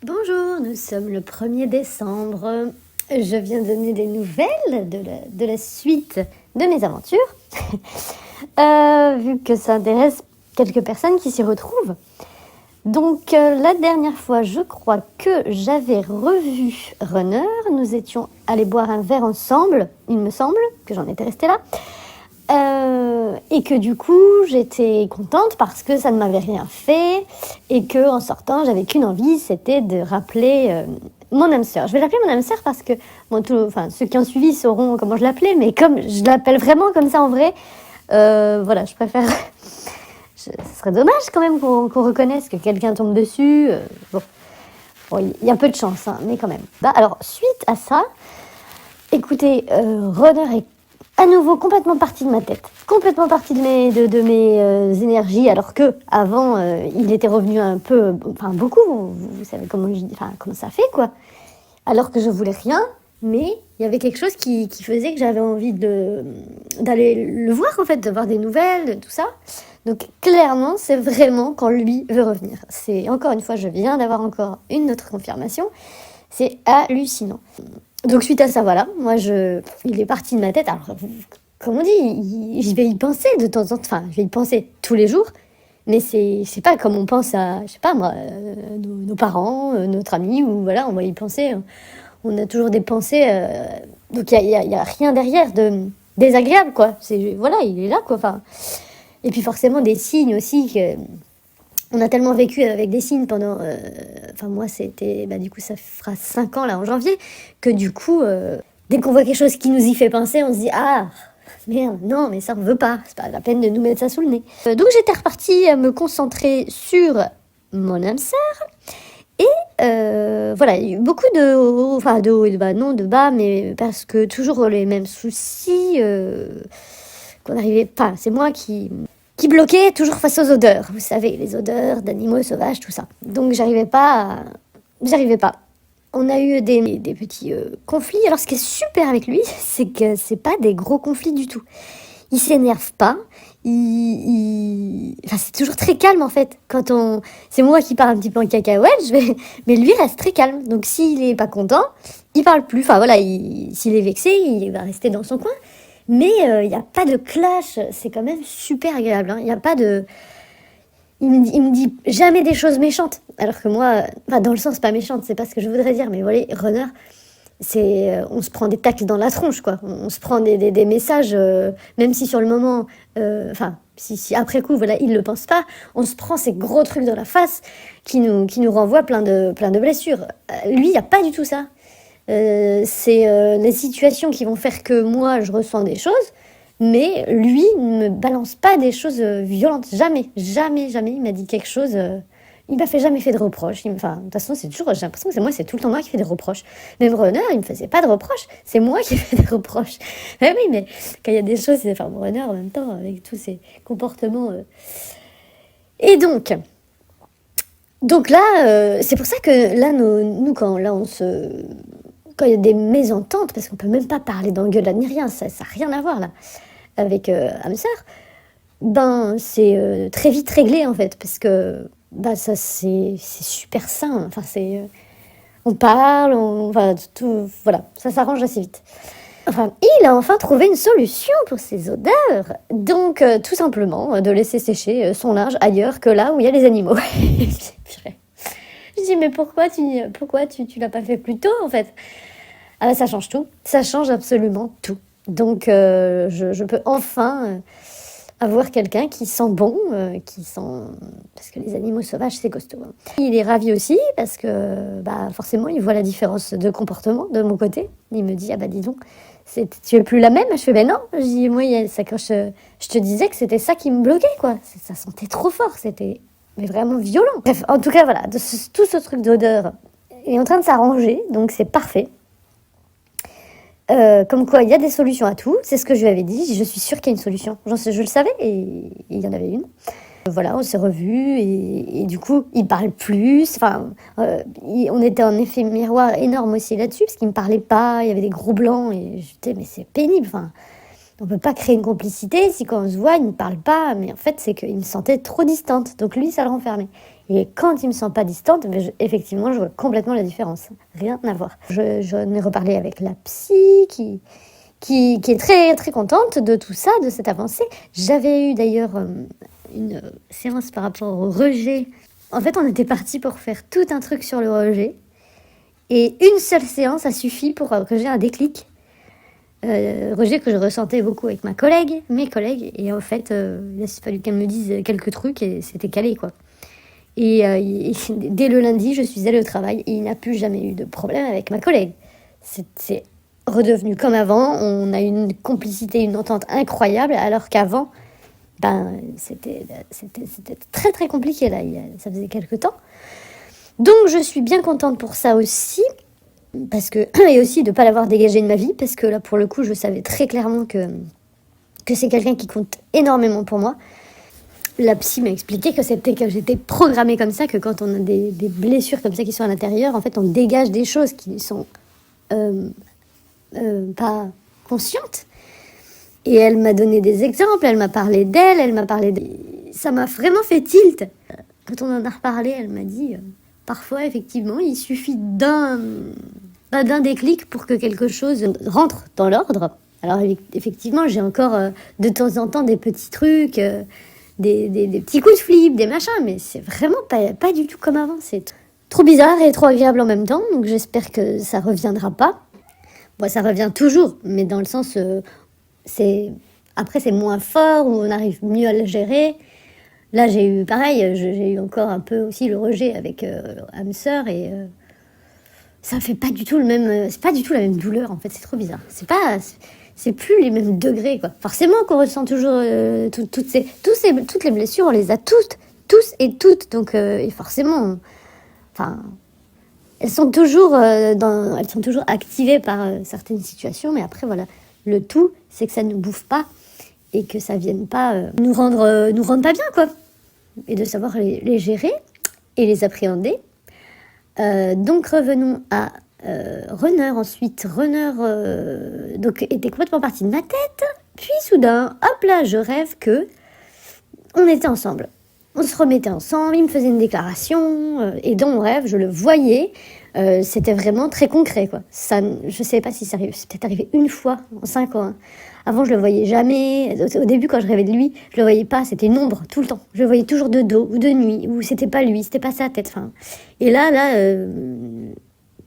Bonjour, nous sommes le 1er décembre. Je viens donner des nouvelles de la suite de mes aventures, vu que ça intéresse quelques personnes qui s'y retrouvent. Donc la dernière fois, je crois que j'avais revu Runner. Nous étions allés boire un verre ensemble, il me semble, que j'en étais restée là. Et que du coup, j'étais contente parce que ça ne m'avait rien fait et que en sortant, j'avais qu'une envie, c'était de rappeler mon âme sœur. Je vais l'appeler mon âme sœur parce que ceux qui ont suivi sauront comment je l'appelais, mais comme je l'appelle vraiment comme ça en vrai, voilà, je préfère. Ce serait dommage quand même qu'on reconnaisse que quelqu'un tombe dessus. Bon, il y a peu de chance, hein, mais quand même. Alors, suite à ça, écoutez, Runner est à nouveau complètement parti de ma tête, complètement parti de mes énergies, alors que avant il était revenu un peu, beaucoup, vous savez comment ça fait quoi. Alors que je voulais rien, mais il y avait quelque chose qui faisait que j'avais envie d'aller le voir en fait, de voir des nouvelles, tout ça. Donc clairement, c'est vraiment quand lui veut revenir. C'est encore une fois, je viens d'avoir encore une autre confirmation. C'est hallucinant. Donc suite à ça, voilà, il est parti de ma tête. Alors, comme on dit, je vais y penser de temps en temps. Enfin, je vais y penser tous les jours. Mais c'est pas comme on pense à, je sais pas moi, nos parents, notre ami, ou voilà, on va y penser. On a toujours des pensées. Donc il y a rien derrière de désagréable, quoi. Voilà, il est là, quoi. Enfin, et puis forcément des signes aussi que. On a tellement vécu avec des signes pendant... moi, c'était... du coup, ça fera 5 ans, là, en janvier, que du coup, dès qu'on voit quelque chose qui nous y fait penser, on se dit « Ah, merde, non, mais ça, on veut pas. C'est pas la peine de nous mettre ça sous le nez. » Donc, j'étais repartie à me concentrer sur mon âme sœur. Et voilà, il y a eu beaucoup de hauts, de hauts et de bas, non de bas, mais parce que toujours les mêmes soucis qu'on n'arrivait pas. C'est moi qui bloquait toujours face aux odeurs. Vous savez, les odeurs d'animaux sauvages, tout ça. Donc j'arrivais pas. On a eu des petits conflits. Alors ce qui est super avec lui, c'est que c'est pas des gros conflits du tout. Il s'énerve pas. C'est toujours très calme en fait. C'est moi qui parle un petit peu en cacahuète, mais lui reste très calme. Donc s'il est pas content, il parle plus. S'il est vexé, il va rester dans son coin. Mais il n'y a pas de clash, c'est quand même super agréable. Hein. Il n'y a pas de... Il me dit jamais des choses méchantes. Alors que moi, dans le sens pas méchante, c'est pas ce que je voudrais dire, mais voilà, Runner, on se prend des tacles dans la tronche, quoi. On se prend des messages, même si sur le moment, si après coup, voilà, il le pense pas, on se prend ces gros trucs dans la face qui nous renvoient plein de blessures. Lui, il n'y a pas du tout ça. C'est les situations qui vont faire que moi je ressens des choses, mais lui ne me balance pas des choses violentes, jamais, il m'a dit quelque chose, il m'a jamais fait de reproches, de toute façon j'ai l'impression que c'est tout le temps moi qui fais des reproches, même Runner il me faisait pas de reproches, c'est moi qui fais des reproches, mais oui, mais quand il y a des choses, Runner en même temps avec tous ses comportements, et donc là, c'est pour ça que là nous quand il y a des mésententes, parce qu'on peut même pas parler d'engueulade ni rien, ça n'a rien à voir là, avec âme sœur, c'est très vite réglé en fait, parce que ça c'est super sain, on parle, tout, voilà, ça s'arrange assez vite. Il a enfin trouvé une solution pour ses odeurs, donc tout simplement de laisser sécher son linge ailleurs que là où il y a les animaux. Je dis mais pourquoi tu l'as pas fait plus tôt en fait? Ah ça change tout, ça change absolument tout. Donc je peux enfin avoir quelqu'un qui sent bon, parce que les animaux sauvages c'est costaud. Hein. Il est ravi aussi parce que forcément il voit la différence de comportement de mon côté. Il me dit ah dis donc, tu es plus la même. Je fais non. Je dis moi je te disais que c'était ça qui me bloquait quoi. Ça sentait trop fort, c'était mais vraiment violent. Bref, en tout cas voilà, tout ce truc d'odeur est en train de s'arranger, donc c'est parfait. Comme quoi, il y a des solutions à tout. C'est ce que je lui avais dit. Je suis sûre qu'il y a une solution. Je le savais et il y en avait une. Voilà, on s'est revus et du coup, il parle plus. On était en effet miroir énorme aussi là-dessus parce qu'il me parlait pas. Il y avait des gros blancs et je disais mais c'est pénible. On peut pas créer une complicité si quand on se voit, il me parle pas. Mais en fait, c'est qu'il me sentait trop distante. Donc lui, ça le renfermait. Et quand il me sent pas distante, effectivement, je vois complètement la différence. Rien à voir. J'en ai reparlé avec la psy qui est très, très contente de tout ça, de cette avancée. J'avais eu d'ailleurs une séance par rapport au rejet. En fait, on était partis pour faire tout un truc sur le rejet. Et une seule séance a suffi pour que j'ai un déclic. Rejet que je ressentais beaucoup avec mes collègues. Et en fait, il a fallu qu'elle me dise quelques trucs et c'était calé, quoi. Et dès le lundi, je suis allée au travail et il n'a plus jamais eu de problème avec ma collègue. C'est redevenu comme avant, on a une complicité, une entente incroyable, alors qu'avant, c'était très très compliqué, là, ça faisait quelques temps. Donc je suis bien contente pour ça aussi, parce que, et aussi de ne pas l'avoir dégagé de ma vie, parce que là, pour le coup, je savais très clairement que c'est quelqu'un qui compte énormément pour moi. La psy m'a expliqué que j'étais programmée comme ça, que quand on a des blessures comme ça qui sont à l'intérieur, en fait, on dégage des choses qui ne sont pas conscientes. Et elle m'a donné des exemples, elle m'a parlé d'elle, ça m'a vraiment fait tilt. Quand on en a reparlé, elle m'a dit, parfois, effectivement, il suffit d'un déclic pour que quelque chose rentre dans l'ordre. Alors, effectivement, j'ai encore de temps en temps des petits trucs, des petits coups de flip, des machins, mais c'est vraiment pas du tout comme avant. C'est trop bizarre et trop agréable en même temps, donc j'espère que ça reviendra pas. Bon, ça revient toujours, mais dans le sens, après c'est moins fort, ou on arrive mieux à le gérer. Là, j'ai eu encore un peu aussi le rejet avec âme sœur, et ça fait pas du tout c'est pas du tout la même douleur, en fait, c'est trop bizarre. C'est plus les mêmes degrés, quoi. Forcément qu'on ressent toujours toutes les blessures, on les a tous et toutes, donc et forcément, elles sont toujours activées par certaines situations, mais après voilà, le tout c'est que ça ne bouffe pas et que ça vienne pas nous rendre pas bien, quoi, et de savoir les gérer et les appréhender. Donc revenons à Runner ensuite. Runner donc était complètement parti de ma tête, puis soudain, hop là, je rêve que on était ensemble. On se remettait ensemble, il me faisait une déclaration, et dans mon rêve, je le voyais. C'était vraiment très concret, quoi. Ça, je sais pas si ça arrive, c'est peut-être arrivé une fois en 5 ans. Hein. Avant, je le voyais jamais. Au début, quand je rêvais de lui, je le voyais pas, c'était une ombre tout le temps. Je le voyais toujours de dos ou de nuit, ou c'était pas lui, c'était pas sa tête. Enfin, et là,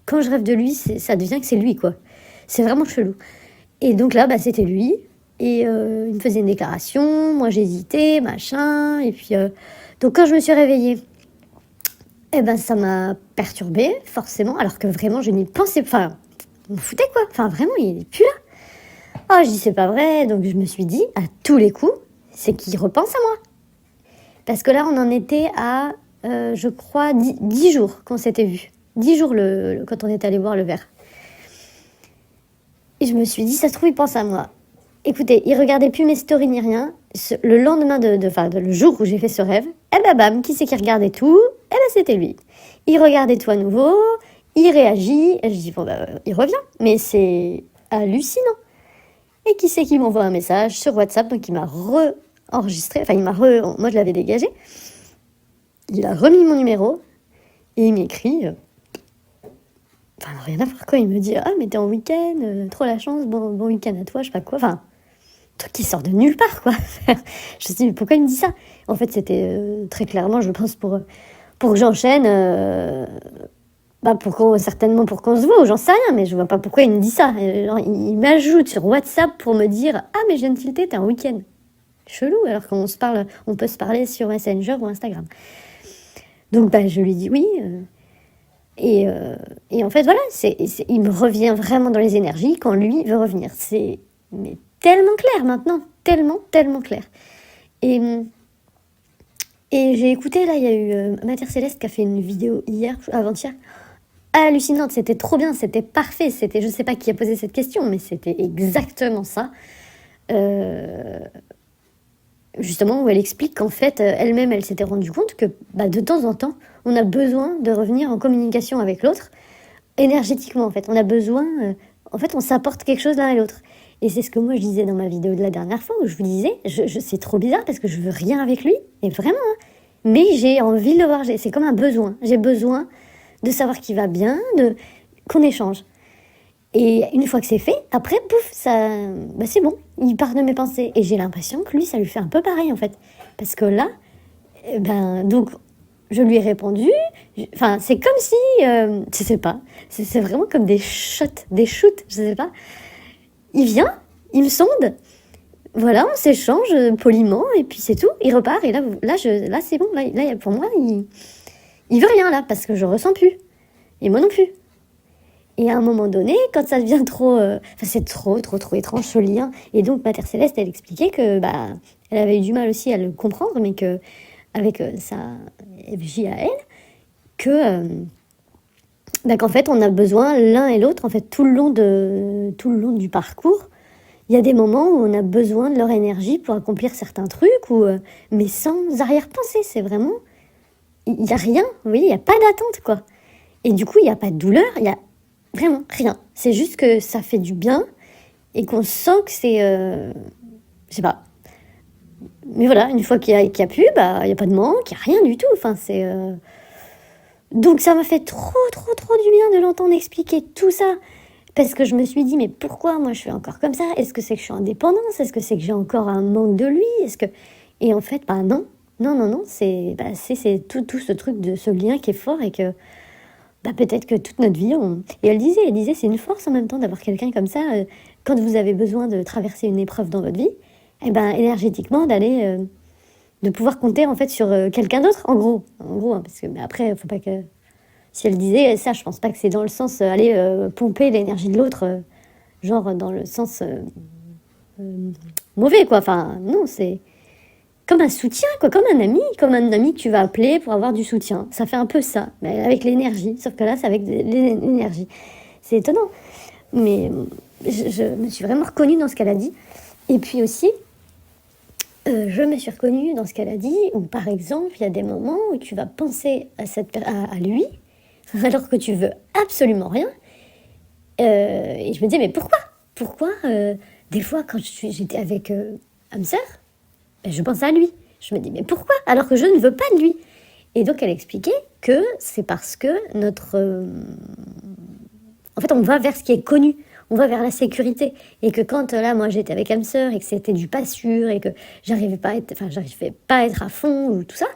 quand je rêve de lui, ça devient que c'est lui, quoi. C'est vraiment chelou. Et donc là, c'était lui. Et il me faisait une déclaration, moi j'hésitais, machin. Et puis, donc quand je me suis réveillée, ça m'a perturbée, forcément, alors que vraiment je n'y pensais pas. Enfin, on me foutait, quoi. Enfin, vraiment, il est plus là. Oh, je dis, c'est pas vrai. Donc je me suis dit, à tous les coups, c'est qu'il repense à moi. Parce que là, on en était à, je crois, 10 jours qu'on s'était vus. 10 jours quand on est allé boire le verre. Et je me suis dit, ça se trouve, il pense à moi. Écoutez, il regardait plus mes stories ni rien. Le lendemain le jour où j'ai fait ce rêve, bam, qui c'est qui regardait tout? C'était lui. Il regardait tout à nouveau, il réagit. Et je dis, il revient. Mais c'est hallucinant. Et qui c'est qui m'envoie un message sur WhatsApp? Donc il m'a enregistré. Enfin, moi je l'avais dégagé. Il a remis mon numéro et il m'écrit. Rien à voir, quoi. Il me dit, mais t'es en week-end, trop la chance, bon week-end à toi, je sais pas quoi. Enfin, truc qui sort de nulle part, quoi. Je me dis, mais pourquoi il me dit ça? En fait, c'était très clairement, je pense, pour que j'enchaîne, certainement pour qu'on se voit, ou j'en sais rien, mais je vois pas pourquoi il me dit ça. Il m'ajoute sur WhatsApp pour me dire, mais je viens de tilter, t'es en week-end. Chelou, alors qu'on on peut se parler sur Messenger ou Instagram. Donc, je lui dis oui. Et en fait, voilà, il me revient vraiment dans les énergies quand lui veut revenir. C'est tellement clair maintenant, tellement, tellement clair. Et j'ai écouté, là, il y a eu Matière Céleste qui a fait une vidéo avant-hier, hallucinante, c'était trop bien, c'était parfait, je sais pas qui a posé cette question, mais c'était exactement ça. Justement, où elle explique qu'en fait, elle-même, elle s'était rendue compte que de temps en temps, on a besoin de revenir en communication avec l'autre, énergétiquement, en fait. On a besoin... en fait, on s'apporte quelque chose l'un à l'autre. Et c'est ce que moi, je disais dans ma vidéo de la dernière fois, où je vous disais, c'est trop bizarre, parce que je veux rien avec lui, et vraiment, hein, mais j'ai envie de le voir. C'est comme un besoin. J'ai besoin de savoir qu'il va bien, qu'on échange. Et une fois que c'est fait, après, pouf, c'est bon, il part de mes pensées. Et j'ai l'impression que lui, ça lui fait un peu pareil, en fait. Parce que là, donc, je lui ai répondu. Enfin, c'est comme si, je sais pas, c'est vraiment comme des shoots, je sais pas. Il vient, il me sonde, voilà, on s'échange poliment, et puis c'est tout, il repart. Et là c'est bon, là, pour moi, il veut rien, là, parce que je ressens plus. Et moi non plus. Et à un moment donné, quand ça devient trop... c'est trop étrange ce lien. Et donc, Mère Céleste, elle expliquait que elle avait eu du mal aussi à le comprendre, mais que avec sa FJ à elle, que qu'en fait, on a besoin l'un et l'autre, en fait, tout le long du parcours. Il y a des moments où on a besoin de leur énergie pour accomplir certains trucs, mais sans arrière-pensée. C'est vraiment... Il n'y a rien, vous voyez, il n'y a pas d'attente, quoi. Et du coup, il n'y a pas de douleur, il y a vraiment rien. C'est juste que ça fait du bien et qu'on sent que c'est... je sais pas. Mais voilà, une fois qu'il y a plus, il n'y a pas de manque, il n'y a rien du tout. Enfin, c'est... Donc ça m'a fait trop du bien de l'entendre expliquer tout ça. Parce que je me suis dit, mais pourquoi moi je suis encore comme ça? Est-ce que c'est que je suis indépendante? Est-ce que c'est que j'ai encore un manque de lui? Et en fait, non. C'est tout ce truc de ce lien qui est fort et que peut-être que toute notre vie, Et elle disait, c'est une force en même temps d'avoir quelqu'un comme ça, quand vous avez besoin de traverser une épreuve dans votre vie, énergétiquement, de pouvoir compter en fait sur quelqu'un d'autre, en gros, hein, parce que après, faut pas que... Si elle disait ça, je pense pas que c'est dans le sens aller pomper l'énergie de l'autre, genre dans le sens mauvais, quoi. Enfin, non, c'est comme un soutien, quoi, comme un ami que tu vas appeler pour avoir du soutien. Ça fait un peu ça, mais avec l'énergie. Sauf que là, c'est avec l'énergie. C'est étonnant. Mais je me suis vraiment reconnue dans ce qu'elle a dit. Et puis aussi, je me suis reconnue dans ce qu'elle a dit, où par exemple, il y a des moments où tu vas penser à lui, alors que tu veux absolument rien. Et je me dis, mais pourquoi des fois, quand j'étais avec Hamster, je pense à lui. Je me dis, mais pourquoi? Alors que je ne veux pas de lui. Et donc, elle expliquait que c'est parce que en fait, on va vers ce qui est connu. On va vers la sécurité. Et que quand, là, moi, j'étais avec Hamster et que c'était du pas sûr et que j'arrivais pas à être à fond ou tout ça,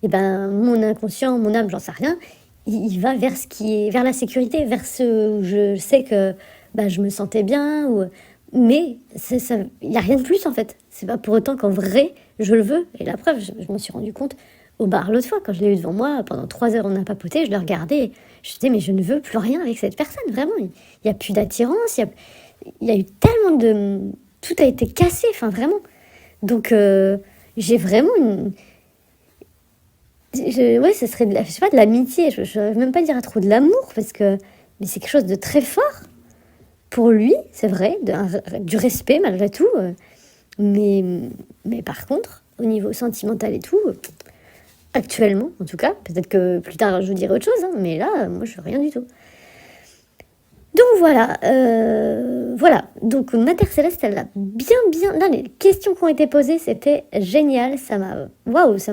et mon inconscient, mon âme, j'en sais rien, il va vers ce qui est... vers la sécurité, vers ce où je sais que je me sentais bien mais il n'y a rien de plus, en fait. C'est pas pour autant qu'en vrai, je le veux. Et la preuve, je m'en suis rendu compte au bar l'autre fois, quand je l'ai eu devant moi, pendant 3 heures, on a papoté, je le regardais, je me disais, mais je ne veux plus rien avec cette personne, vraiment. Il n'y a plus d'attirance, il y a eu tellement de... Tout a été cassé, enfin, vraiment. Donc, j'ai vraiment une... ouais, ce serait je sais pas, de l'amitié, je ne vais même pas dire trop de l'amour, mais c'est quelque chose de très fort. Pour lui, c'est vrai, du respect malgré tout. Mais par contre, au niveau sentimental et tout, actuellement en tout cas, peut-être que plus tard je vous dirai autre chose, hein, mais là, moi je veux rien du tout. Donc voilà. Donc Mère Céleste, elle a bien... Là, les questions qui ont été posées, c'était génial. Ça m'a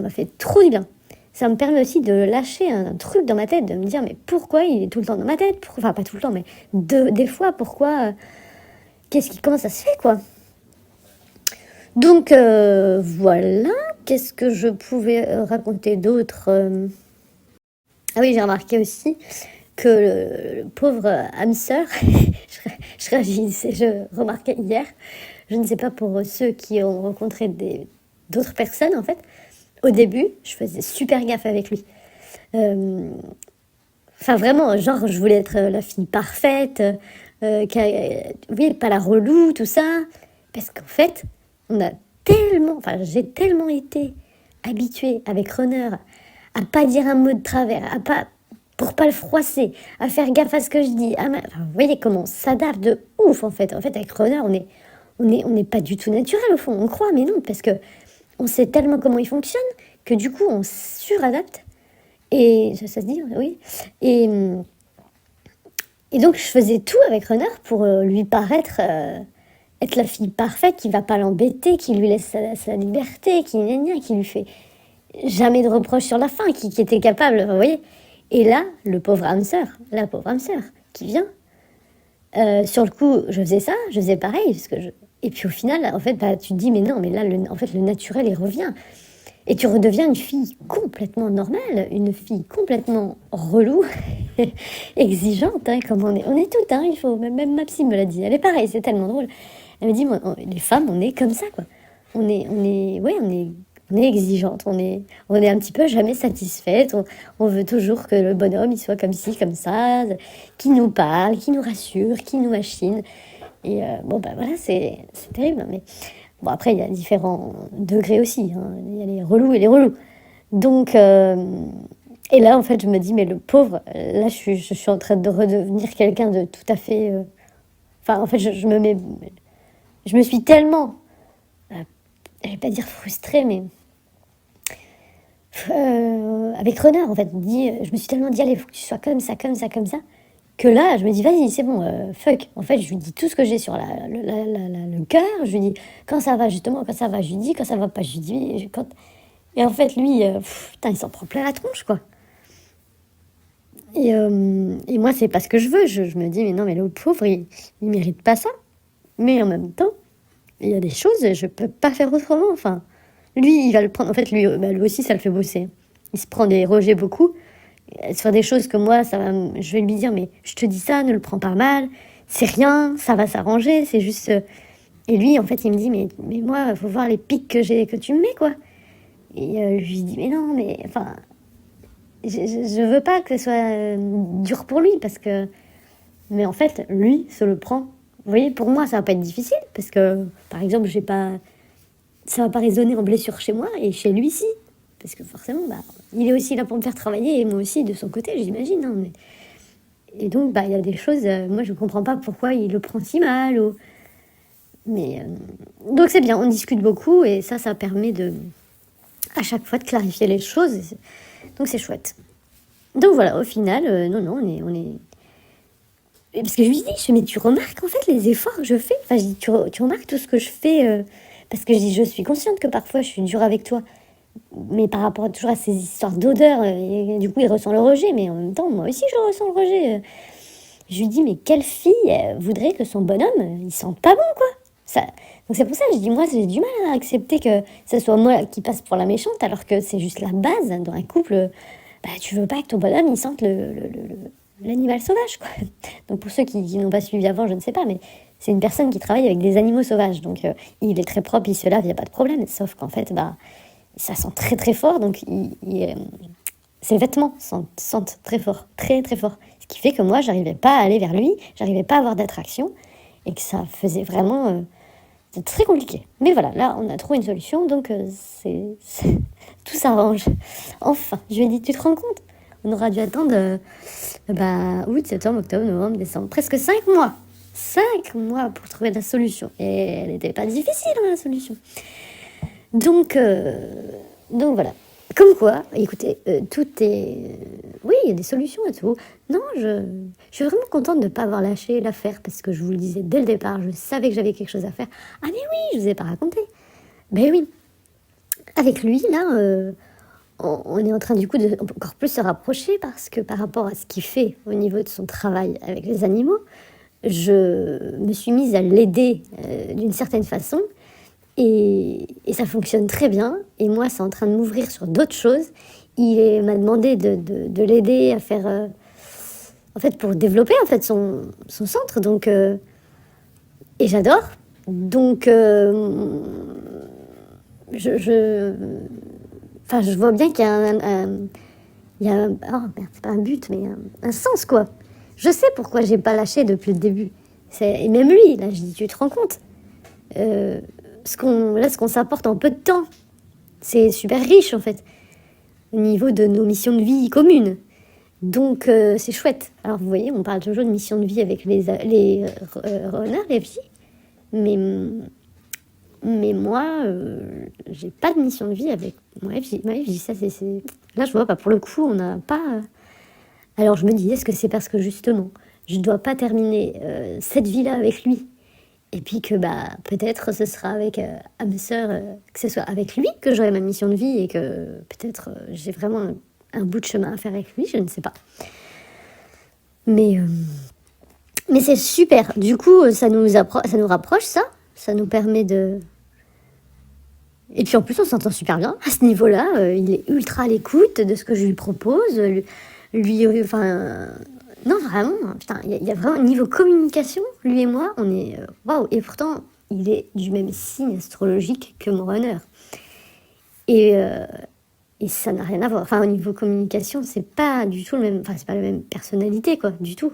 fait trop du bien. Ça me permet aussi de lâcher un truc dans ma tête, de me dire, mais pourquoi il est tout le temps dans ma tête? Enfin, pas tout le temps, mais des fois, pourquoi? Comment ça se fait, quoi? Donc, voilà. Qu'est-ce que je pouvais raconter d'autre? Ah oui, j'ai remarqué aussi que le pauvre hamster, je remarquais hier, je ne sais pas pour ceux qui ont rencontré d'autres personnes, en fait, au début, je faisais super gaffe avec lui. Enfin, vraiment, genre, je voulais être la fille parfaite, oui, pas la relou, tout ça. Parce qu'en fait, j'ai tellement été habituée avec Runner à pas dire un mot de travers, pour pas le froisser, à faire gaffe à ce que je dis. Vous voyez comment on s'adapte de ouf, en fait. En fait, avec Runner, on n'est pas du tout naturel, au fond. On croit, mais non, parce que on sait tellement comment il fonctionne que du coup, on suradapte. Et ça se dit, oui. Et donc, je faisais tout avec Renard pour lui paraître être la fille parfaite qui va pas l'embêter, qui lui laisse sa liberté, qui lui fait... jamais de reproches sur la fin, qui était capable, vous voyez. Et là, la pauvre âme sœur, qui vient. Sur le coup, je faisais ça, je faisais pareil, et puis au final, en fait, bah, tu te dis, mais non, mais là, en fait, le naturel, il revient. Et tu redeviens une fille complètement normale, une fille complètement relou, exigeante, hein, comme on est toutes, hein, il faut, même ma psy me l'a dit, elle est pareille, c'est tellement drôle. Elle me dit, moi, les femmes, on est comme ça, quoi. Ouais, on est exigeante, on est un petit peu jamais satisfaite, on veut toujours que le bonhomme, il soit comme ci, comme ça, qui nous parle, qui nous rassure, qui nous machine. Et bon, bah voilà, c'est terrible, mais bon, après, il y a différents degrés aussi, hein. Il y a les relous et les relous. Donc, et là, en fait, je me dis, mais le pauvre, là, je suis en train de redevenir quelqu'un de tout à fait. Enfin, en fait, je me suis tellement, je vais pas dire frustrée, mais avec Renard, en fait, je me suis tellement dit, allez, faut que tu sois comme ça, comme ça, comme ça, que là, je me dis, vas-y, c'est bon, fuck. En fait, je lui dis tout ce que j'ai sur le cœur, je lui dis quand ça va, justement, quand ça va, je lui dis, quand ça va pas, je lui dis, et en fait, lui, putain, il s'en prend plein la tronche, quoi. Et moi, c'est pas ce que je veux. Je me dis, mais non, mais le pauvre, il mérite pas ça. Mais en même temps, il y a des choses, je peux pas faire autrement. Enfin, lui, il va le prendre. En fait, lui aussi, ça le fait bosser. Il se prend des rejets beaucoup. Sur des choses que moi, je vais lui dire, mais je te dis ça, ne le prends pas mal. C'est rien, ça va s'arranger. C'est juste. Et lui, en fait, il me dit, mais moi, faut voir les pics que tu me mets, quoi. Et je lui dis, mais non, mais enfin, je veux pas que ce soit dur pour lui, parce que. Mais en fait, lui se le prend. Vous voyez, pour moi, ça va pas être difficile, parce que, par exemple, ça va pas résonner en blessure chez moi, et chez lui, si. Parce que forcément, bah, il est aussi là pour me faire travailler, et moi aussi, de son côté, j'imagine. Hein, mais. Et donc, bah, il y a des choses, moi, je comprends pas pourquoi il le prend si mal, mais. Donc, c'est bien, on discute beaucoup, et ça permet à chaque fois de clarifier les choses. Donc, c'est chouette. Donc, voilà, au final, non, on est. Parce que je lui dis, mais tu remarques en fait les efforts que je fais. Enfin, je dis, tu remarques tout ce que je fais. Parce que je dis, je suis consciente que parfois je suis dure avec toi. Mais par rapport toujours à ces histoires d'odeur, et du coup il ressent le rejet. Mais en même temps, moi aussi je ressens le rejet. Je lui dis, mais quelle fille voudrait que son bonhomme, il sente pas bon, quoi. Ça. Donc c'est pour ça que je dis, moi j'ai du mal à accepter que ce soit moi qui passe pour la méchante, alors que c'est juste la base dans un couple. Bah, tu veux pas que ton bonhomme il sente l'animal sauvage, quoi. Donc pour ceux qui n'ont pas suivi avant, je ne sais pas, mais c'est une personne qui travaille avec des animaux sauvages. Donc il est très propre, il se lave, il n'y a pas de problème. Sauf qu'en fait, bah, ça sent très très fort, donc ses vêtements sentent très fort, très très fort. Ce qui fait que moi, j'arrivais pas à aller vers lui, j'arrivais pas à avoir d'attraction, et que ça faisait vraiment... c'est très compliqué. Mais voilà, là, on a trouvé une solution, donc tout s'arrange. Enfin, je lui ai dit, tu te rends compte? On aura dû attendre août, septembre, octobre, novembre, décembre. Presque 5 mois. 5 mois pour trouver la solution. Et elle n'était pas difficile, hein, la solution. Donc voilà. Comme quoi, écoutez, tout est... oui, il y a des solutions et tout. Non, je suis vraiment contente de ne pas avoir lâché l'affaire, parce que je vous le disais dès le départ, je savais que j'avais quelque chose à faire. Ah mais oui, je ne vous ai pas raconté. Ben oui. Avec lui, là... on est en train du coup de encore plus se rapprocher, parce que par rapport à ce qu'il fait au niveau de son travail avec les animaux, je me suis mise à l'aider d'une certaine façon, et ça fonctionne très bien. Et moi, c'est en train de m'ouvrir sur d'autres choses. M'a demandé de l'aider à faire, en fait, pour développer en fait son centre. Donc, et j'adore. Donc, enfin, je vois bien qu'il y a il y a oh merde, c'est pas un but, mais un sens, quoi. Je sais pourquoi j'ai pas lâché depuis le début. Et même lui, là, je dis, tu te rends compte, ce qu'on s'apporte en peu de temps, c'est super riche, en fait, au niveau de nos missions de vie communes. Donc, c'est chouette. Alors, vous voyez, on parle toujours de mission de vie avec les renards, les FJ, mais moi, j'ai pas de mission de vie avec mon FJ. Ma FJ, ça, c'est... Là, je vois, pas pour le coup, on n'a pas... Alors, je me dis, est-ce que c'est parce que, justement, je dois pas terminer cette vie-là avec lui, Et puis que peut-être ce sera avec âme sœur, que ce soit avec lui que j'aurai ma mission de vie et que peut-être j'ai vraiment un bout de chemin à faire avec lui, je ne sais pas. Mais c'est super. Du coup, ça nous rapproche, ça nous permet de... Et puis en plus, on s'entend super bien à ce niveau-là. Il est ultra à l'écoute de ce que je lui propose. Enfin... Non, vraiment, putain, il y a vraiment, niveau communication, lui et moi, on est... Waouh. Et pourtant, il est du même signe astrologique que mon runner. Et ça n'a rien à voir. Enfin, au niveau communication, c'est pas du tout le même... Enfin, c'est pas la même personnalité, quoi, du tout.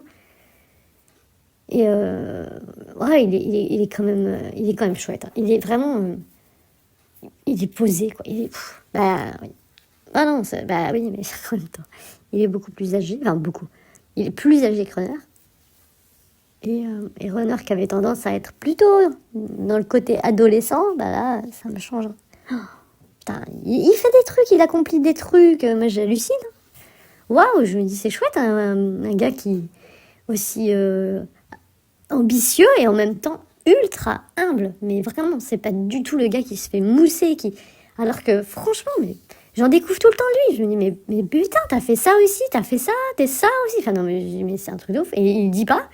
Et ouais, il est quand même chouette. Hein. Il est vraiment... il est posé, quoi. Il est... oui. Ah non, oui, mais en même temps, il est beaucoup plus âgé. Enfin, beaucoup. Il est plus âgé que Runner. Et Runner qui avait tendance à être plutôt dans le côté adolescent, là, ça me change. Oh, putain, il fait des trucs, il accomplit des trucs, moi j'hallucine. Waouh, je me dis c'est chouette, un gars qui aussi ambitieux et en même temps ultra humble. Mais vraiment, c'est pas du tout le gars qui se fait mousser, alors que franchement, mais j'en découvre tout le temps de lui. Je me dis, mais putain, t'as fait ça aussi, t'as fait ça, t'es ça aussi. Enfin non, mais c'est un truc de ouf. Et il dit pas.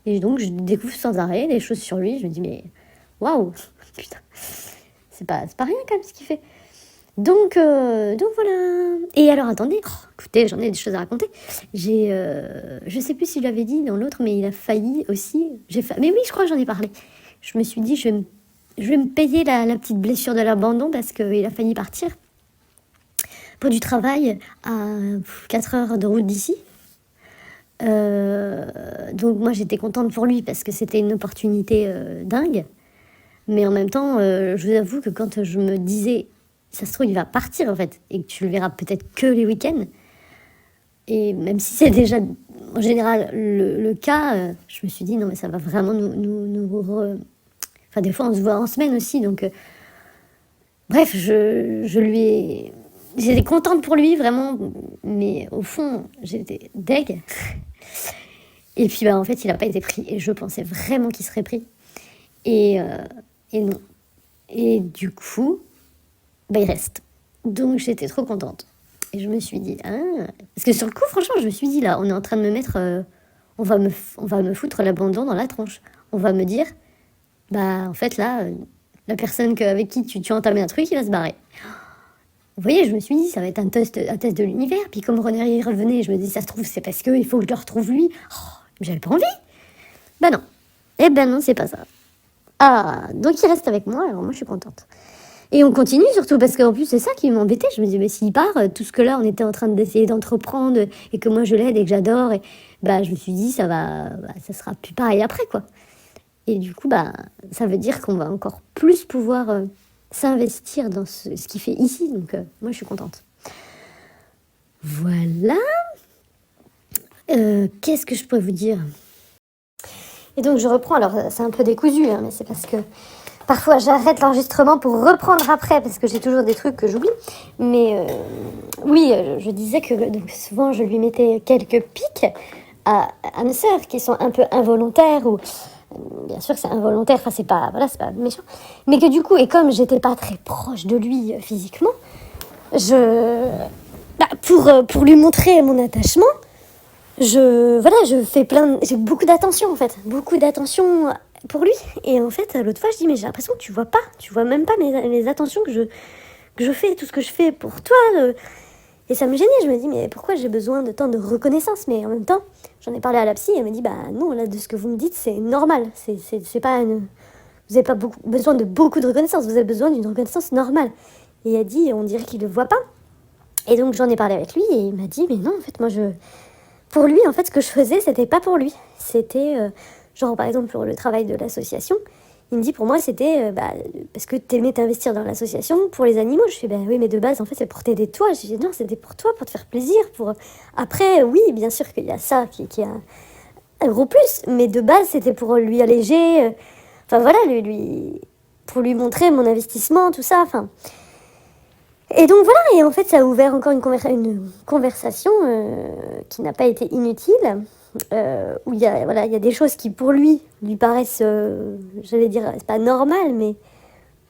Et donc, je découvre sans arrêt des choses sur lui. Je me dis, mais waouh, putain. C'est pas rien quand même ce qu'il fait. Donc voilà. Et alors, attendez. Écoutez, j'en ai des choses à raconter. Je sais plus si je l'avais dit dans l'autre, mais il a failli aussi. Mais oui, je crois que j'en ai parlé. Je me suis dit, je vais me payer la petite blessure de l'abandon parce qu'il a failli partir pour du travail à 4 heures de route d'ici. Donc moi j'étais contente pour lui parce que c'était une opportunité dingue. Mais en même temps, je vous avoue que quand je me disais, ça se trouve il va partir en fait, et que tu le verras peut-être que les week-ends, et même si c'est déjà en général le cas, je me suis dit non mais ça va vraiment Enfin des fois on se voit en semaine aussi, donc bref, j'étais contente pour lui, vraiment, mais au fond, j'étais deg. Et puis, en fait, il n'a pas été pris. Et je pensais vraiment qu'il serait pris. Et non. Et du coup, il reste. Donc, j'étais trop contente. Et je me suis dit, parce que sur le coup, franchement, je me suis dit, là, on est en train de me mettre... on va me foutre l'abandon dans la tronche. On va me dire, en fait, là, la personne avec qui tu as entamé un truc, il va se barrer. Vous voyez, je me suis dit, ça va être un test de l'univers. Puis comme René y revenait, je me dis, ça se trouve, c'est parce qu'il faut que je le retrouve lui. J'avais pas envie. Non. Eh ben non, c'est pas ça. Ah, donc il reste avec moi, alors moi je suis contente. Et on continue surtout, parce qu'en plus c'est ça qui m'embêtait. Je me dis, mais s'il part, tout ce que là on était en train d'essayer d'entreprendre, et que moi je l'aide et que j'adore, et je me suis dit, ça sera plus pareil après, quoi. Et du coup, ça veut dire qu'on va encore plus pouvoir... s'investir dans ce qu'il fait ici, donc moi je suis contente. Voilà. Qu'est-ce que je pourrais vous dire ? Et donc je reprends, alors c'est un peu décousu, mais c'est parce que parfois j'arrête l'enregistrement pour reprendre après, parce que j'ai toujours des trucs que j'oublie. Mais oui, je disais que donc, souvent je lui mettais quelques pics à mes sœurs qui sont un peu involontaires, ou bien sûr c'est involontaire, enfin c'est pas méchant, mais que du coup, et comme j'étais pas très proche de lui physiquement, pour lui montrer mon attachement, j'ai beaucoup d'attention en fait, pour lui. Et en fait, l'autre fois je dis, mais j'ai l'impression que tu vois même pas mes attentions que je fais, tout ce que je fais pour toi. Et ça me gênait, je me dis, mais pourquoi j'ai besoin de tant de reconnaissance? Mais en même temps, j'en ai parlé à la psy, elle me dit, non, là, de ce que vous me dites, c'est normal. C'est pas vous n'avez pas besoin de beaucoup de reconnaissance, vous avez besoin d'une reconnaissance normale. Et elle dit, on dirait qu'il le voit pas. Et donc, j'en ai parlé avec lui, et il m'a dit, mais non, en fait, pour lui, en fait, ce que je faisais, c'était pas pour lui. C'était, genre, par exemple, pour le travail de l'association, il me dit, pour moi, c'était parce que t'aimais t'investir dans l'association pour les animaux. Je fais, oui, mais de base, en fait, c'est pour t'aider toi. Je dis, non, c'était pour toi, pour te faire plaisir. Après, oui, bien sûr qu'il y a ça qui a un gros plus, mais de base, c'était pour lui alléger. Enfin, voilà, pour lui montrer mon investissement, tout ça. Enfin. Et donc, voilà, et en fait, ça a ouvert encore une conversation qui n'a pas été inutile. où voilà, il y a des choses qui pour lui paraissent, j'allais dire, c'est pas normal, mais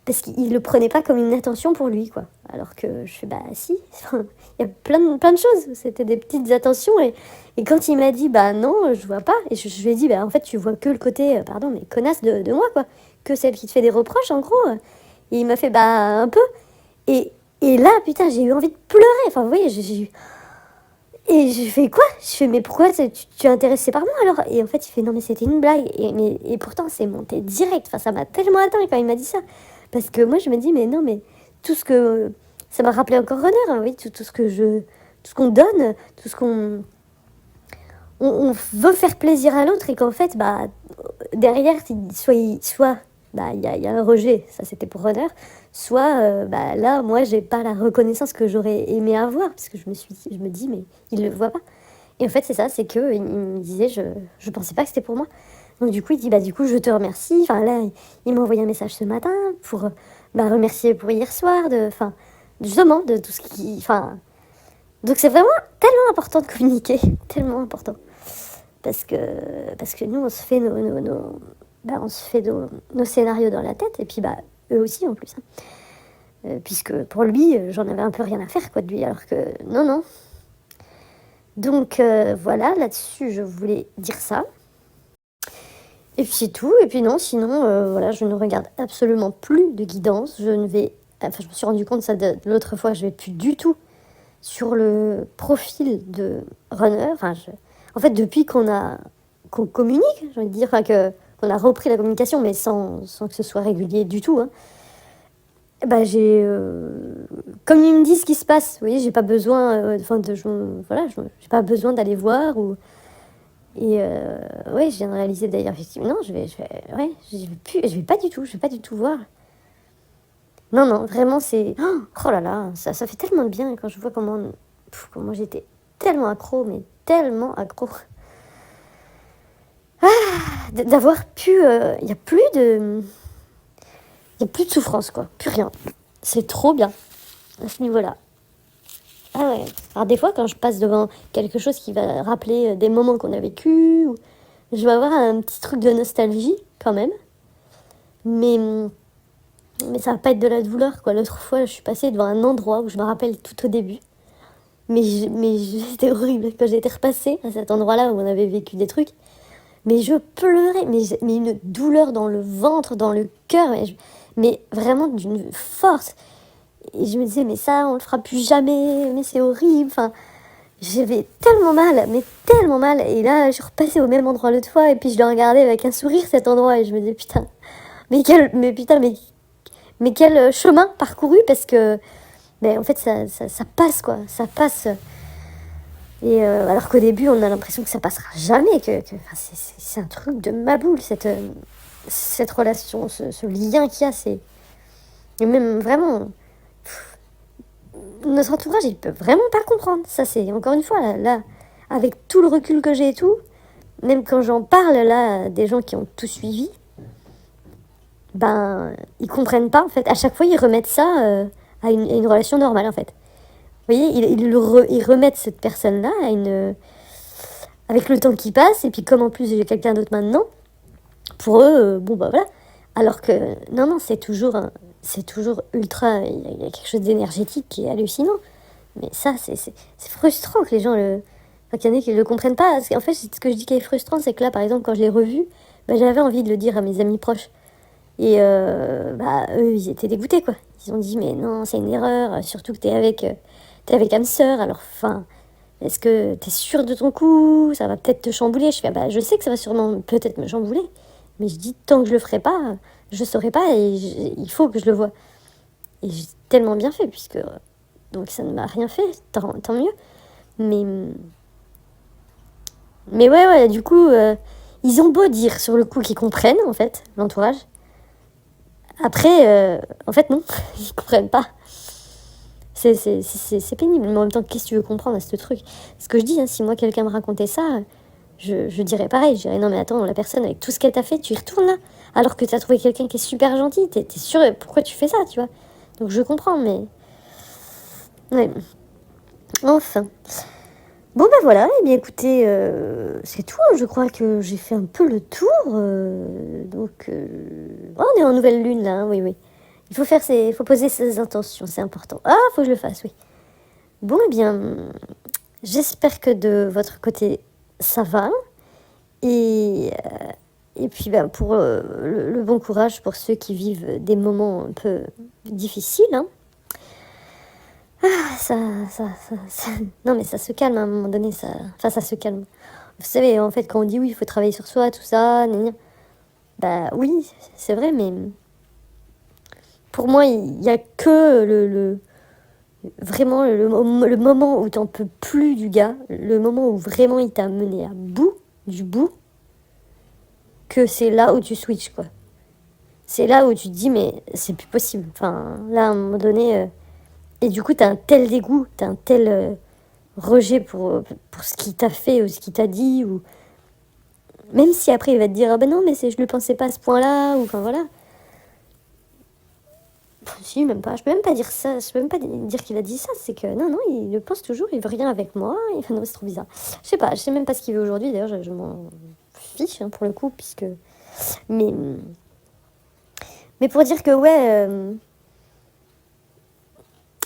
parce qu'il le prenait pas comme une attention pour lui, quoi. Alors que je fais, bah si, il y a plein de choses, c'était des petites attentions, et quand il m'a dit, bah non, je vois pas, et je lui ai dit, bah en fait, tu vois que le côté, pardon, mais connasse de moi, quoi, que celle qui te fait des reproches, en gros. Et il m'a fait, bah un peu, et, et là, putain, j'ai eu envie de pleurer, enfin, vous voyez, j'ai eu... Et je fais quoi? Je fais, mais pourquoi tu es intéressé par moi alors? Et en fait, il fait, non, mais c'était une blague. Et pourtant, c'est monté direct. Enfin, ça m'a tellement atteint quand il m'a dit ça. Parce que moi, je me dis, mais non, mais tout ce que. Ça m'a rappelé encore Runner, hein, oui, tout ce que je. Tout ce qu'on donne, tout ce qu'on. On veut faire plaisir à l'autre et qu'en fait, bah, derrière, soit bah, y a un rejet, ça c'était pour Runner, soit bah, là, moi, j'ai pas la reconnaissance que j'aurais aimé avoir, parce que je me dis, mais il le voit pas. Et en fait, c'est ça, c'est que il me disait, je pensais pas que c'était pour moi. Donc du coup, il dit, bah du coup, je te remercie. Enfin là, il m'a envoyé un message ce matin pour bah, remercier pour hier soir, enfin, justement, de tout ce qui... Enfin, donc c'est vraiment tellement important de communiquer, tellement important. Parce que nous, on se fait bah, on se fait nos scénarios dans la tête, et puis bah, eux aussi en plus. Hein. Puisque pour lui, j'en avais un peu rien à faire quoi, de lui, alors que non, non. Donc voilà, là-dessus, je voulais dire ça. Et puis c'est tout. Et puis non, sinon, voilà, je ne regarde absolument plus de guidance. Je ne vais... Enfin, je me suis rendu compte ça de l'autre fois, je vais plus du tout sur le profil de Runner. Enfin, en fait, depuis qu'on communique, j'ai envie de dire, enfin, qu'on a repris la communication, mais sans que ce soit régulier du tout, hein, bah, comme ils me disent ce qui se passe, vous voyez, j'ai pas besoin, voilà, j'ai pas besoin d'aller voir, et ouais, je viens de réaliser d'ailleurs, effectivement, non, ouais, je vais pas du tout voir. Non, non, vraiment, c'est... Oh là là, ça fait tellement de bien quand je vois comment j'étais tellement accro, mais tellement accro. D'avoir pu... Il n'y a plus de... Il n'y a plus de souffrance, quoi. Plus rien. C'est trop bien, à ce niveau-là. Ah ouais. Alors des fois, quand je passe devant quelque chose qui va rappeler des moments qu'on a vécus, je vais avoir un petit truc de nostalgie, quand même. Mais ça va pas être de la douleur, quoi. L'autre fois, je suis passée devant un endroit où je me rappelle tout au début. C'était horrible quand j'étais repassée à cet endroit-là où on avait vécu des trucs. Mais je pleurais, mais une douleur dans le ventre, dans le cœur, mais vraiment d'une force. Et je me disais, mais ça, on le fera plus jamais, mais c'est horrible. Enfin, j'avais tellement mal, mais tellement mal. Et là, je suis repassée au même endroit l'autre fois, et puis je le regardais avec un sourire cet endroit, et je me disais, putain, mais quel chemin parcouru, parce que, ben, en fait, ça passe, quoi, ça passe. Et alors qu'au début, on a l'impression que ça passera jamais, enfin, c'est un truc de ma boule, cette relation, ce lien qu'il y a, et même vraiment, notre entourage, il peut vraiment pas comprendre. Ça, c'est encore une fois, là, avec tout le recul que j'ai et tout, même quand j'en parle, là, des gens qui ont tout suivi, ben, ils comprennent pas, en fait. À chaque fois, ils remettent ça à une relation normale, en fait. Vous voyez, ils remettent cette personne-là avec le temps qui passe, et puis comme en plus j'ai quelqu'un d'autre maintenant, pour eux, bon bah voilà. Alors que, non, non, c'est toujours ultra, il y a quelque chose d'énergétique qui est hallucinant. Mais ça, c'est frustrant que les gens enfin, qu'il y en ait qui le comprennent pas. Parce qu'en fait, ce que je dis qui est frustrant, c'est que là, par exemple, quand je l'ai revu, bah, j'avais envie de le dire à mes amis proches. Et bah, eux, ils étaient dégoûtés, quoi. Ils ont dit, mais non, c'est une erreur, surtout que t'es avec âme sœur, alors enfin, est-ce que t'es sûr de ton coup? Ça va peut-être te chambouler. Je fais, bah, je sais que ça va sûrement peut-être me chambouler, mais je dis, tant que je le ferai pas, je saurai pas, et il faut que je le vois. Et j'ai tellement bien fait, puisque donc ça ne m'a rien fait, tant mieux. Mais, mais ouais, du coup, ils ont beau dire sur le coup qu'ils comprennent, en fait, l'entourage. Après, en fait, non, ils comprennent pas. C'est pénible, mais en même temps, qu'est-ce que tu veux comprendre à ce truc? Ce que je dis, hein, si moi quelqu'un me racontait ça, je dirais pareil. Je dirais, non mais attends, la personne avec tout ce qu'elle t'a fait, tu y retournes là, alors que tu as trouvé quelqu'un qui est super gentil, t'es sûr, pourquoi tu fais ça, tu vois? Donc je comprends, mais... Ouais. Enfin. Bon ben voilà, eh bien écoutez, c'est tout, hein. Je crois que j'ai fait un peu le tour, oh, on est en nouvelle lune là, hein, oui, oui. Il faut poser ses intentions, c'est important. Ah, faut que je le fasse, oui. Bon, eh bien, j'espère que de votre côté, ça va. Et, et puis, ben, pour le bon courage pour ceux qui vivent des moments un peu difficiles, hein. Ça, non, mais ça se calme à un moment donné, ça. Enfin, ça se calme. Vous savez, en fait, quand on dit oui, il faut travailler sur soi, tout ça, gna gna, bah oui, c'est vrai, mais pour moi, il n'y a que vraiment le moment où t'en peux plus du gars, le moment où vraiment il t'a mené à bout, du bout, que c'est là où tu switches, quoi. C'est là où tu te dis, mais c'est plus possible. Enfin, là, à un moment donné, et du coup, t'as un tel dégoût, t'as un tel rejet pour ce qu'il t'a fait ou ce qu'il t'a dit, ou même si après il va te dire, ah ben non, mais je le pensais pas à ce point-là, ou enfin voilà. Si, même pas. Je peux même pas dire ça. Je peux même pas dire qu'il a dit ça. C'est que non, non, il le pense toujours. Il veut rien avec moi. Enfin, non, c'est trop bizarre. Je sais pas. Je sais même pas ce qu'il veut aujourd'hui. D'ailleurs, je m'en fiche hein, pour le coup, puisque. Mais, mais pour dire que ouais,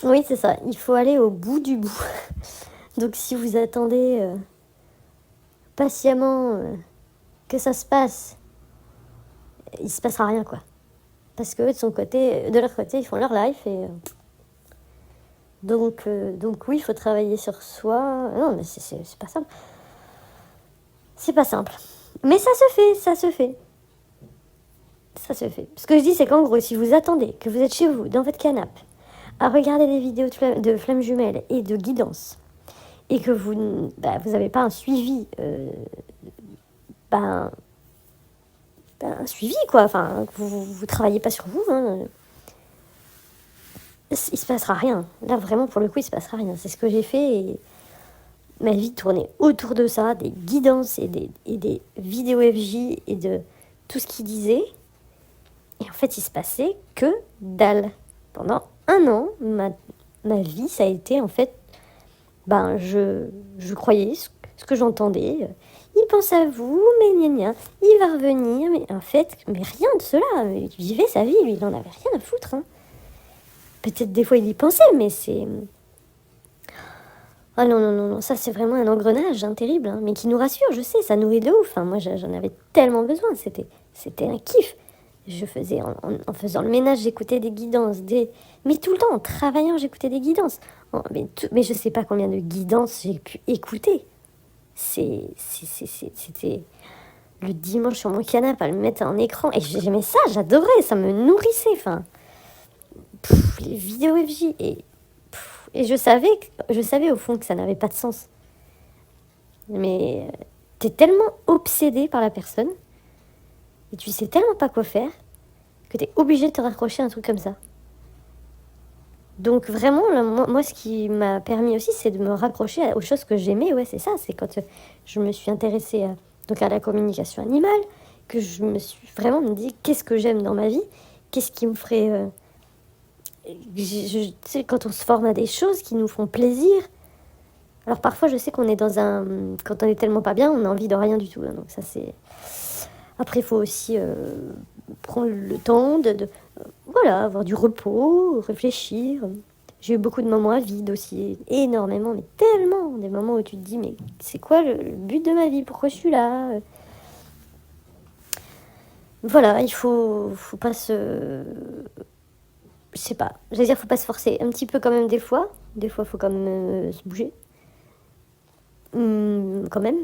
oui, c'est ça. Il faut aller au bout du bout. Donc, si vous attendez patiemment que ça se passe, il se passera rien, quoi. Parce que de leur côté, ils font leur life et donc oui, il faut travailler sur soi. Non, mais c'est pas simple. C'est pas simple. Mais ça se fait, ça se fait. Ça se fait. Ce que je dis, c'est qu'en gros, si vous attendez que vous êtes chez vous, dans votre canapé, à regarder des vidéos de flammes jumelles et de guidance, et que vous n'avez pas un suivi, ben, un suivi, quoi. Enfin, que vous travaillez pas sur vous, hein, il se passera rien. Là, vraiment, pour le coup, il se passera rien. C'est ce que j'ai fait et ma vie tournait autour de ça, des guidances et des vidéos FJ et de tout ce qu'il disait. Et en fait, il se passait que dalle. Pendant un an, ma vie, ça a été en fait, je croyais ce que j'entendais. Il pense à vous, mais gna gna, il va revenir, mais en fait, mais rien de cela. Il vivait sa vie, lui, il en avait rien à foutre. Hein. Peut-être des fois il y pensait, mais c'est... Ah non, non, non, non, ça c'est vraiment un engrenage hein, terrible, hein, mais qui nous rassure, je sais, ça nourrit de ouf. Hein. Moi j'en avais tellement besoin, c'était un kiff. Je faisais, en faisant le ménage, j'écoutais des guidances, mais tout le temps, en travaillant, j'écoutais des guidances. Mais je sais pas combien de guidances j'ai pu écouter. C'était le dimanche sur mon canapé à le mettre en écran, et j'aimais ça, j'adorais, ça me nourrissait, enfin... les vidéos FJ, et je savais au fond que ça n'avait pas de sens. Mais t'es tellement obsédé par la personne, et tu sais tellement pas quoi faire, que t'es obligé de te raccrocher à un truc comme ça. Donc vraiment, là, moi, ce qui m'a permis aussi, c'est de me raccrocher aux choses que j'aimais. Ouais, c'est ça, c'est quand je me suis intéressée à la communication animale, que je me suis vraiment dit, qu'est-ce que j'aime dans ma vie, qu'est-ce qui me ferait... tu sais, quand on se forme à des choses qui nous font plaisir. Alors parfois, je sais qu'on est quand on est tellement pas bien, on a envie de rien du tout. Hein, donc ça, c'est... Après, il faut aussi prendre le temps voilà, avoir du repos, réfléchir. J'ai eu beaucoup de moments à vide aussi, énormément, mais tellement. Des moments où tu te dis, mais c'est quoi le but de ma vie? Pourquoi je suis là? Voilà, il faut pas se... Je sais pas, je veux dire, faut pas se forcer. Un petit peu quand même des fois. Des fois, faut quand même se bouger. Quand même.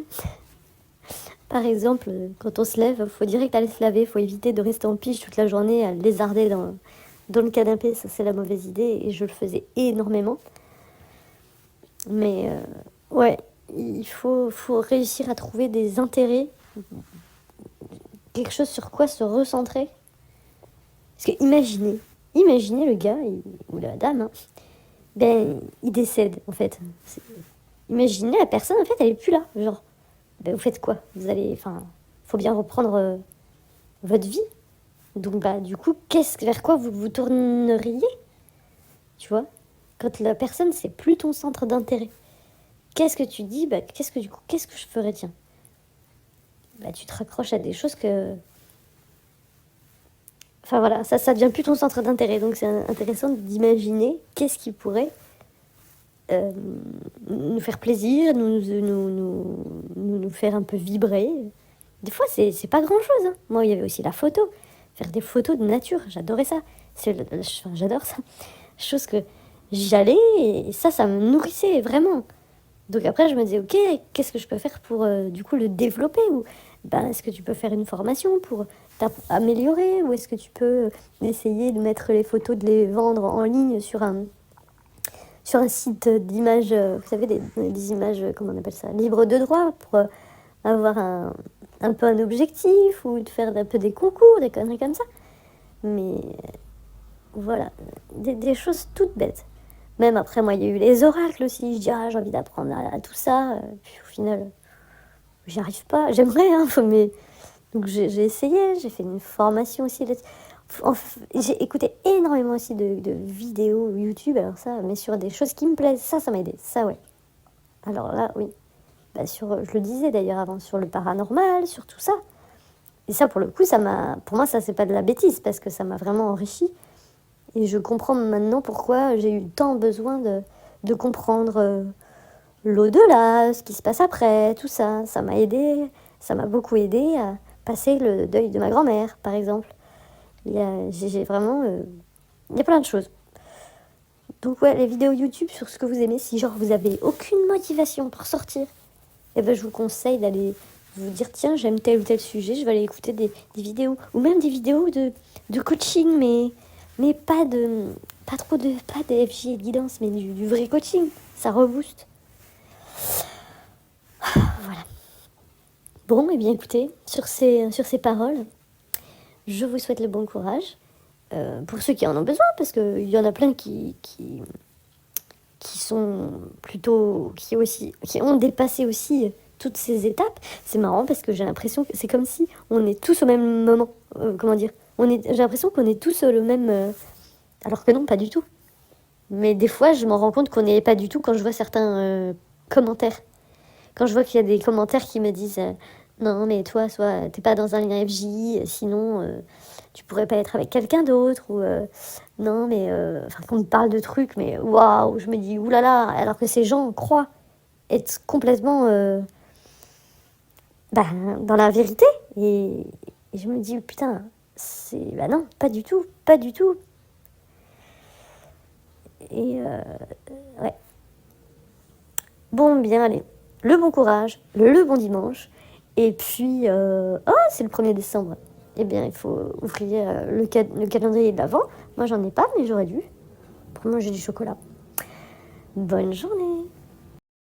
Par exemple, quand on se lève, faut direct aller se laver. Faut éviter de rester en pige toute la journée à lézarder dans le canapé. Ça, c'est la mauvaise idée. Et je le faisais énormément. Mais ouais, il faut réussir à trouver des intérêts. Quelque chose sur quoi se recentrer. Parce que imaginez le gars, ou la dame, hein, il décède, en fait. Imaginez la personne, en fait, elle est plus là. Genre, vous faites quoi? Faut bien reprendre votre vie. Donc, du coup, vers quoi vous vous tourneriez? Tu vois? Quand la personne, c'est plus ton centre d'intérêt. qu'est-ce que tu dis? Bah, qu'est-ce que je ferais, tiens? Bah, tu te raccroches à des choses que... Enfin voilà, ça devient plus ton centre d'intérêt. Donc c'est intéressant d'imaginer qu'est-ce qui pourrait euh, nous faire plaisir, nous faire un peu vibrer. Des fois, c'est pas grand-chose, hein. Moi, il y avait aussi la photo. Faire des photos de nature, j'adorais ça. Enfin, j'adore ça. Chose que j'y allais et ça me nourrissait vraiment. Donc après, je me disais, ok, qu'est-ce que je peux faire pour du coup le développer ou ben, est-ce que tu peux faire une formation pour t'améliorer ou est-ce que tu peux essayer de mettre les photos, de les vendre en ligne sur un site d'images, vous savez, des images, comment on appelle ça, libres de droit pour avoir un peu un objectif ou de faire un peu des concours, des conneries comme ça. Mais voilà, des choses toutes bêtes. Même après, moi, il y a eu les oracles aussi. Je dis, ah, j'ai envie d'apprendre à tout ça. Puis au final, j'y arrive pas. J'aimerais, hein, mais... Donc j'ai essayé, j'ai fait une formation aussi. J'ai écouté énormément aussi de vidéos YouTube, alors ça, mais sur des choses qui me plaisent. Ça m'a aidé. Ça, ouais. Alors là, oui. Bah, je le disais d'ailleurs avant, sur le paranormal, sur tout ça. Et ça, pour le coup, pour moi, ça, c'est pas de la bêtise, parce que ça m'a vraiment enrichi. Et je comprends maintenant pourquoi j'ai eu tant besoin de comprendre l'au-delà, ce qui se passe après, tout ça. Ça m'a aidé, ça m'a beaucoup aidé à passer le deuil de ma grand-mère, par exemple. J'ai vraiment... il y a plein de choses. Donc ouais, les vidéos YouTube sur ce que vous aimez, si genre vous avez aucune motivation pour sortir, eh ben, je vous conseille d'aller vous dire, tiens, j'aime tel ou tel sujet, je vais aller écouter des vidéos, ou même des vidéos de coaching, mais pas des FJ et de guidance, mais du vrai coaching. Ça rebooste. Voilà. Bon, eh bien écoutez, sur ces paroles, je vous souhaite le bon courage. Pour ceux qui en ont besoin, parce qu'il y en a plein qui sont plutôt... qui ont dépassé aussi toutes ces étapes. C'est marrant parce que j'ai l'impression que c'est comme si on est tous au même moment. Comment dire, j'ai l'impression qu'on est tous le même... alors que non, pas du tout. Mais des fois, je m'en rends compte qu'on n'est pas du tout quand je vois certains commentaires. Quand je vois qu'il y a des commentaires qui me disent non, mais toi, soit t'es pas dans un lien FJ, sinon tu pourrais pas être avec quelqu'un d'autre. Ou non, mais enfin, qu'on me parle de trucs, mais waouh, je me dis oulala, alors que ces gens croient être complètement dans la vérité. Et je me dis putain, bah non, pas du tout, pas du tout. Et ouais. Bon, bien, allez. Le bon courage, le bon dimanche. Et puis, c'est le 1er décembre. Eh bien, il faut ouvrir le calendrier de l'Avent. Moi, j'en ai pas, mais j'aurais dû. Pour manger du chocolat. Bonne journée.